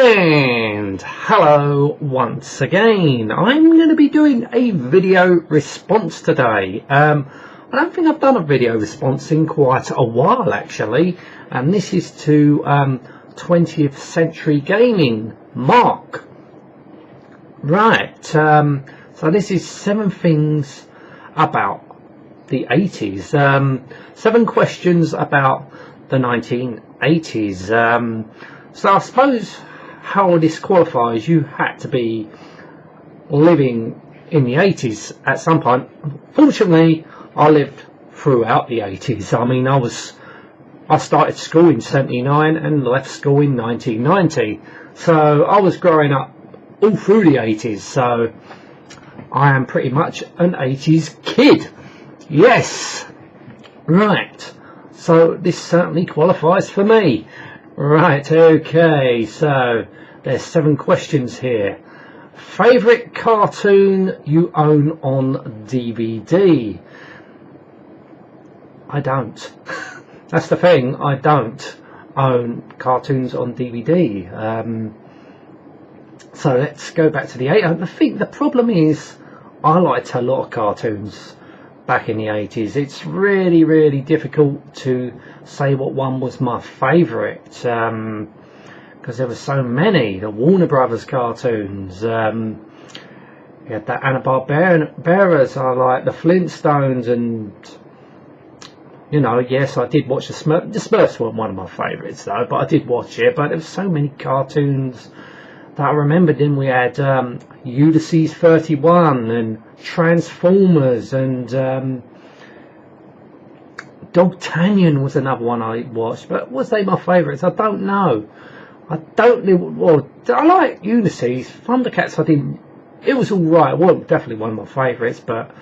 And hello once again. I'm going to be doing a video response today. I don't think I've done a video response in quite a while actually, and this is to 20th Century Gaming Mark. Right, so this is 7 things about the 80s, 7 questions about the 1980s. So I suppose how this qualifies, you had to be living in the 80s at some point. Fortunately, I lived throughout the 80s. I mean, I started school in 79 and left school in 1990. So I was growing up all through the 80s. So I am pretty much an 80s kid. Yes. Right. So this certainly qualifies for me. Right, okay, so there's 7 questions here. Favourite cartoon you own on DVD? I don't. That's the thing, I don't own cartoons on DVD. So let's go back to the 80s. I think the problem is I liked a lot of cartoons back in the 80s. It's really difficult to say what one was my favourite, because there were so many. The Warner Brothers cartoons, you had the Hanna-Barberas, I like the Flintstones, and you know, yes, I did watch the Smurfs. The Smurfs weren't one of my favourites though, but I did watch it. But there were so many cartoons that I remembered. Then we had Ulysses 31 and Transformers, and D'Artagnan was another one I watched. But was they my favourites? I don't know. I don't know. Well, I like Ulysses. Thundercats I didn't. It was all right. Well, definitely one of my favourites. But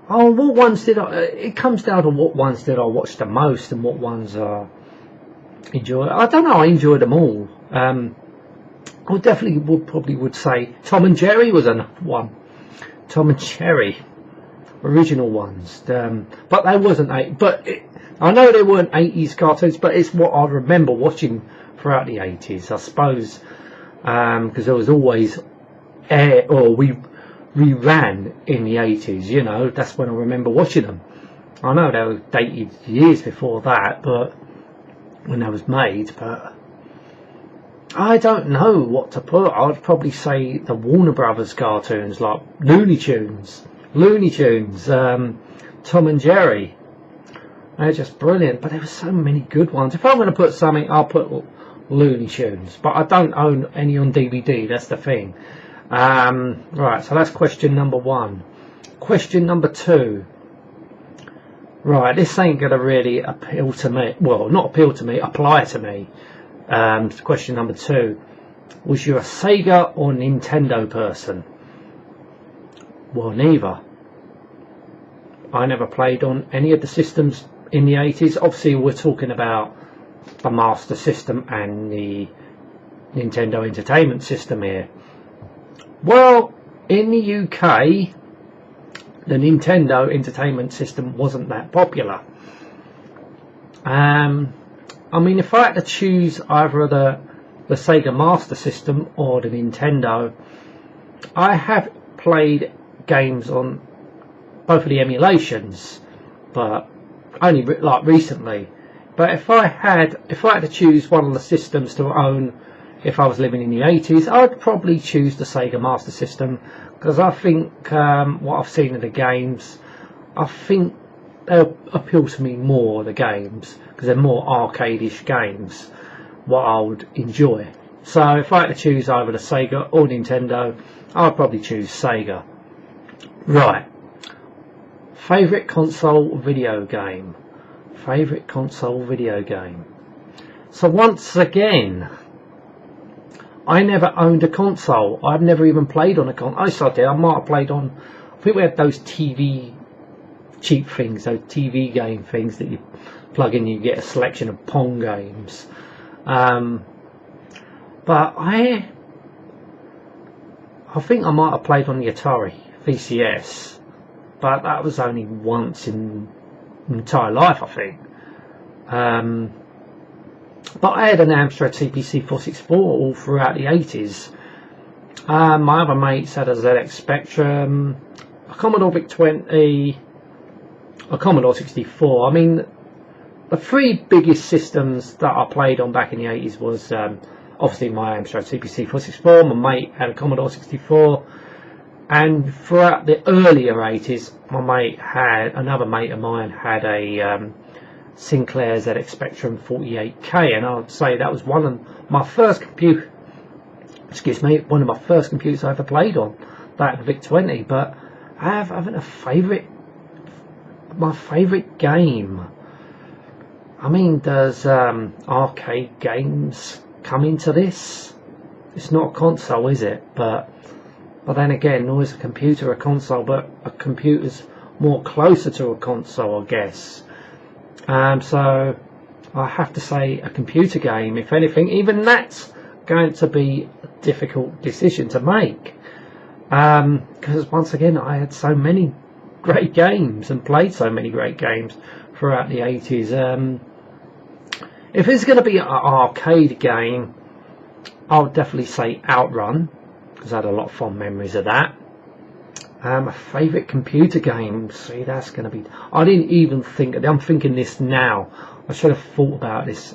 oh, what ones did I? It comes down to what ones did I watch the most and what ones I enjoy. I don't know. I enjoyed them all. I definitely would say Tom and Jerry was another one. Tom and Jerry, original ones, but they wasn't I know they weren't 80s cartoons, but it's what I remember watching throughout the 80s, I suppose, because there was always we ran in the 80s. You know, that's when I remember watching them. I know they were dated years before that, but when they was made, but I don't know what to put. I'd probably say the Warner Brothers cartoons, like Looney Tunes, Tom and Jerry. They're just brilliant, but there were so many good ones. If I'm going to put something, I'll put Looney Tunes, but I don't own any on DVD, that's the thing. Right, so that's question number 1. Question number 2. Right, this ain't going to really appeal to me. Well, not appeal to me, apply to me. Question number 2. Was you a Sega or Nintendo person? Well, neither. I never played on any of the systems in the 80s. Obviously we're talking about the Master System and the Nintendo Entertainment System here. Well, in the UK the Nintendo Entertainment System wasn't that popular. I mean, if I had to choose either the Sega Master System or the Nintendo, I have played games on both of the emulations, but only like recently. But if I had to choose one of the systems to own if I was living in the 80s, I'd probably choose the Sega Master System, because I think what I've seen of the games, I think they'll appeal to me more, the games, because they're more arcade-ish games, what I would enjoy. So if I had to choose either the Sega or Nintendo, I'd probably choose Sega. Right. Favourite console video game? Favourite console video game? So once again, I never owned a console. I've never even played on a console. I might have played on, I think we had those TV cheap things, those TV game things that you plug in, you get a selection of Pong games. But I think I might have played on the Atari VCS, but that was only once in my entire life, I think. But I had an Amstrad CPC 464 all throughout the 80s. My other mates had a ZX Spectrum, a Commodore VIC-20, a Commodore 64. I mean, the three biggest systems that I played on back in the 80s was obviously my Amstrad CPC 464, my mate had a Commodore 64, and throughout the earlier 80s, another mate of mine had a Sinclair ZX Spectrum 48K, and I'd say that was one of my first computers I ever played on, that VIC-20. But I haven't my favourite game. I mean, does arcade games come into this? It's not a console, is it? But then again, nor is a computer a console, but a computer's more closer to a console, I guess. So I have to say a computer game, if anything. Even that's going to be a difficult decision to make, because once again, I had so many great games and played so many great games throughout the 80s. If it's going to be an arcade game, I would definitely say Outrun, because I had a lot of fond memories of that. My favourite computer game, see, that's going to be... I didn't even think... I'm thinking this now. I should have thought about this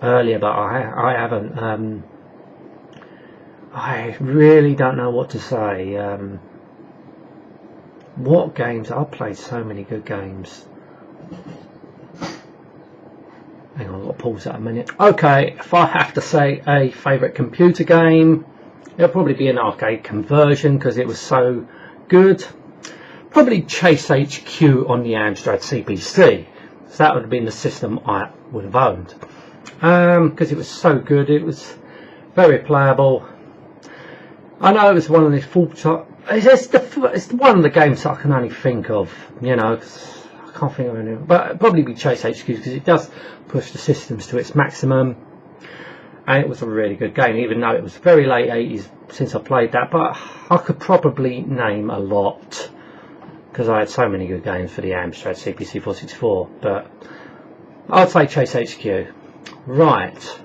earlier, but I haven't. I really don't know what to say. What games? I've played so many good games. Hang on, I've got to pause that a minute. Okay, if I have to say a favourite computer game, it'll probably be an arcade conversion, because it was so good. Probably Chase HQ on the Amstrad CPC. So that would have been the system I would have owned, because it was so good. It was very playable. I know it was one of these it's one of the games that I can only think of, you know. I can't think of anything, but it'd probably be Chase HQ, because it does push the systems to its maximum, and it was a really good game, even though it was very late 80s since I played that. But I could probably name a lot, because I had so many good games for the Amstrad CPC 464. But I'd say Chase HQ. Right,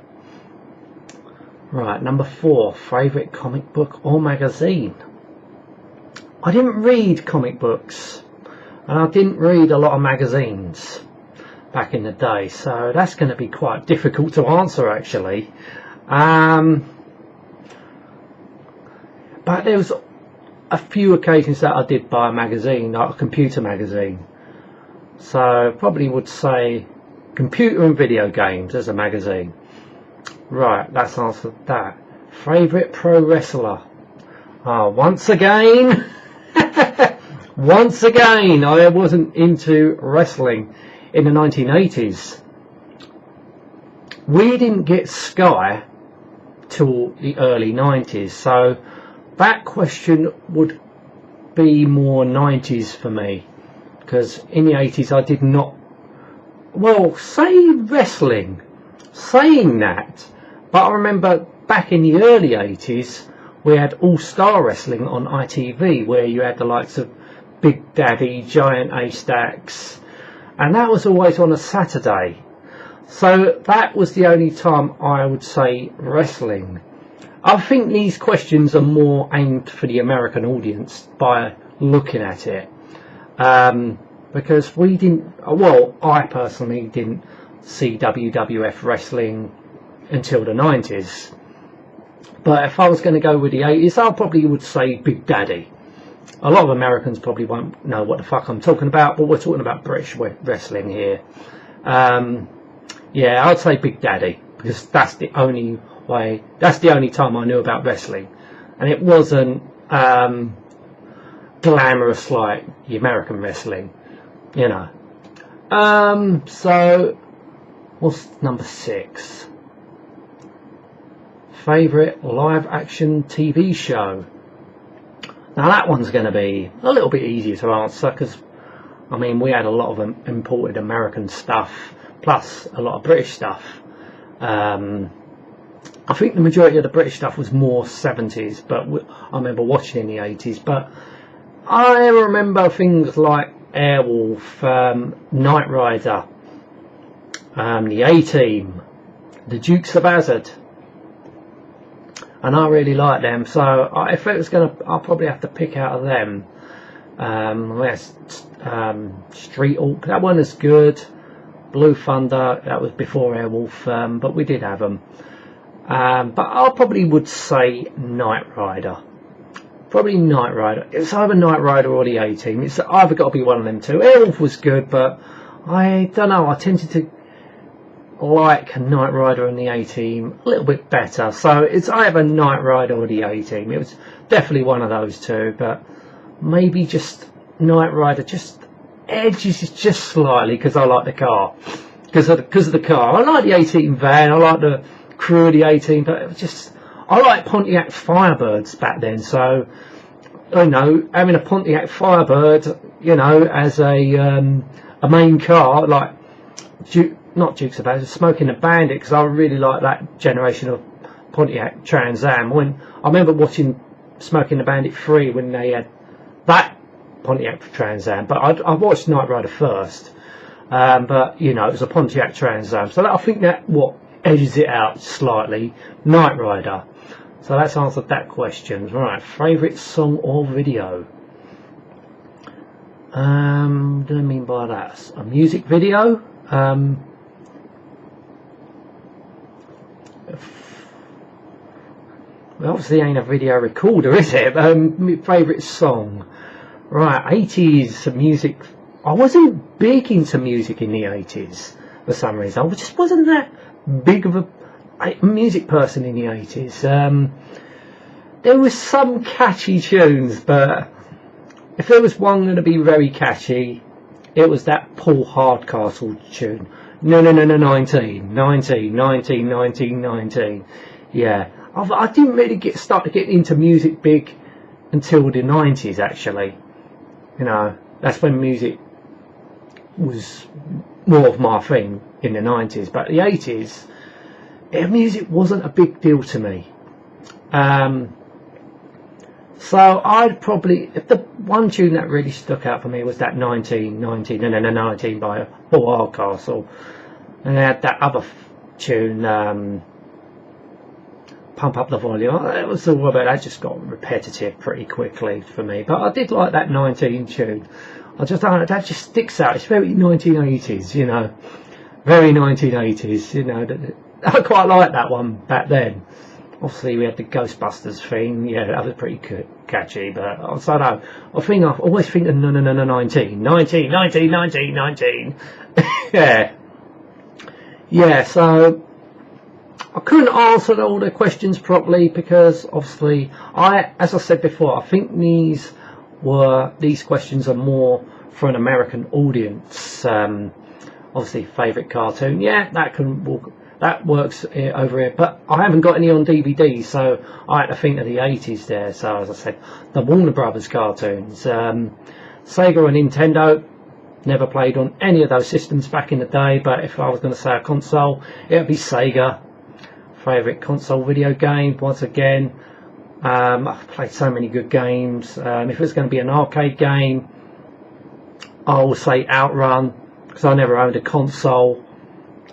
number 4, favourite comic book or magazine. I didn't read comic books, and I didn't read a lot of magazines back in the day, so that's going to be quite difficult to answer, actually. But there was a few occasions that I did buy a magazine, like a computer magazine. So probably would say computer and video games as a magazine. Right, that's answered that. Favourite pro wrestler? Once again, I wasn't into wrestling in the 1980s. We didn't get Sky till the early 90s, so that question would be more 90s for me, because in the 80s I did not, well, say wrestling, saying that, but I remember back in the early 80s we had All-Star Wrestling on ITV, where you had the likes of Big Daddy, Giant A-Stacks, and that was always on a Saturday. So that was the only time I would say wrestling. I think these questions are more aimed for the American audience by looking at it, because we didn't, well, I personally didn't see WWF wrestling until the 90s. But if I was going to go with the 80s, I probably would say Big Daddy. A lot of Americans probably won't know what the fuck I'm talking about, but we're talking about British wrestling here. Yeah, I'd say Big Daddy, because that's the only way, that's the only time I knew about wrestling, and it wasn't glamorous like the American wrestling, you know. So what's number 6? Favourite live action TV show? Now that one's going to be a little bit easier to answer, because I mean we had a lot of imported American stuff plus a lot of British stuff. I think the majority of the British stuff was more 70s, but I remember watching in the 80s. But I remember things like Airwolf, Knight Rider, the A-Team, the Dukes of Hazzard, and I really like them. So if it was gonna, I'll probably have to pick out of them. Street Hawk, that one is good. Blue Thunder, that was before Airwolf, but we did have them. But I probably would say Knight Rider. Probably Knight Rider. It's either Knight Rider or the A-Team. It's either got to be one of them two. Airwolf was good, but I don't know. I tended to like Knight Rider and the A-Team a little bit better. So it's either Knight Rider or the A-Team. It was definitely one of those two, but maybe just Knight Rider just edges just slightly because I like the car. Because of the car. I like the A-Team van. I like the crew of the A-Team, but it was just, I like Pontiac Firebirds back then. So, you know, having a Pontiac Firebird, you know, as a main car, like not Dukes of Hazzard, Smoking the Bandit, because I really like that generation of Pontiac Trans Am. When I remember watching Smoking the Bandit 3 when they had that Pontiac Trans Am, but I watched Knight Rider first, but you know, it was a Pontiac Trans Am, so I think that what edges it out slightly, Knight Rider. So that's answered that question. Right, favourite song or video? What do I mean by that? A music video? Well, obviously ain't a video recorder, is it? Favourite song? Right, 80s music. I wasn't big into music in the 80s for some reason. I just wasn't that big of a music person in the 80s. There was some catchy tunes, but if there was one going to be very catchy, it was that Paul Hardcastle tune. No, 19. Yeah, I didn't really start to get into music big until the 90s, actually. You know, that's when music was more of my thing, in the 90s. But the 80s, music wasn't a big deal to me. So I'd probably, if the one tune that really stuck out for me was that 19 by Paul Hardcastle, and they had that other tune, Pump Up the Volume. It was all about that, just got repetitive pretty quickly for me, but I did like that 19 tune. I just don't know, that just sticks out. It's very 1980s, you know, very 1980s, you know. I quite like that one back then. Obviously we had the Ghostbusters thing, yeah, that was pretty catchy, but I don't know, I always think of no 19 yeah, so I couldn't answer all the questions properly because obviously as I said before, I think these questions are more for an American audience. Obviously favourite cartoon, yeah, that works over here, but I haven't got any on DVD, so I had to think of the 80s there. So as I said, the Warner Brothers cartoons, Sega and Nintendo. Never played on any of those systems back in the day, but if I was going to say a console, it would be Sega. Favourite console video game, once again, I've played so many good games. If it's going to be an arcade game, I will say Outrun, because I never owned a console.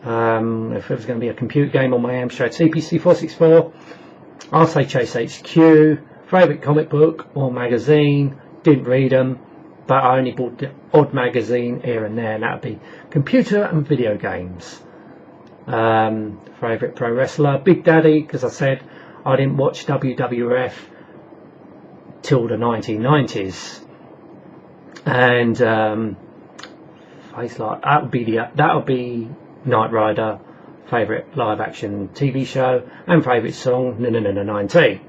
If it was going to be a computer game on my Amstrad CPC 464, I'll say Chase HQ. Favourite comic book or magazine, didn't read them, but I only bought the odd magazine here and there, and that would be computer and video games. Favourite pro wrestler, Big Daddy, because I said I didn't watch WWF till the 1990s, and that would be Knight Rider. Favourite live action TV show and favourite song, no 19.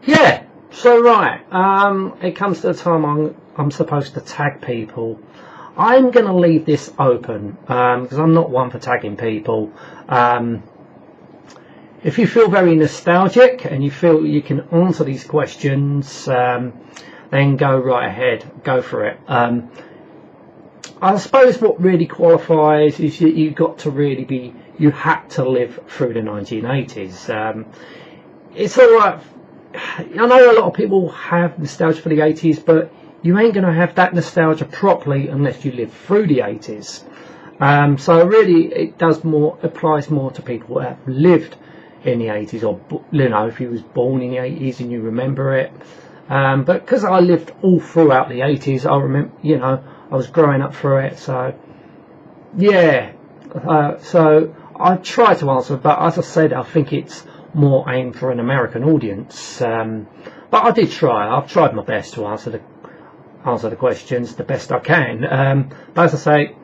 Yeah, so right, it comes to the time I'm supposed to tag people. I'm going to leave this open because I'm not one for tagging people. If you feel very nostalgic and you feel you can answer these questions, then go right ahead, go for it. I suppose what really qualifies is you got to really be, you had to live through the 1980s. It's alright, I know a lot of people have nostalgia for the 80s, but you ain't going to have that nostalgia properly unless you live through the 80s. So really, it applies more to people that have lived in the 80s, or if you was born in the 80s and you remember it. But because I lived all throughout the 80s, I remember, I was growing up through it. So yeah, so I try to answer, but as I said, I think it's more aimed for an American audience. But I did try. I've tried my best to answer the questions the best I can. But as I say,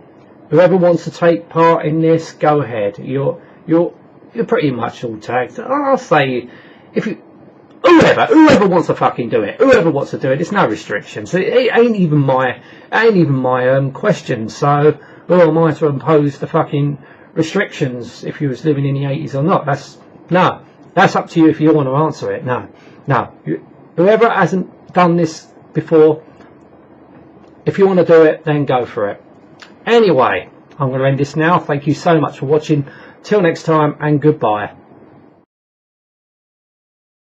whoever wants to take part in this, go ahead. You're pretty much all tagged. I'll say, whoever wants to fucking do it, there's no restrictions. It ain't even my question. So who am I to impose the fucking restrictions if you was living in the 80s or not? That's up to you if you want to answer it. No. Whoever hasn't done this before, if you want to do it, then go for it. Anyway, I'm going to end this now. Thank you so much for watching. Till next time, and goodbye.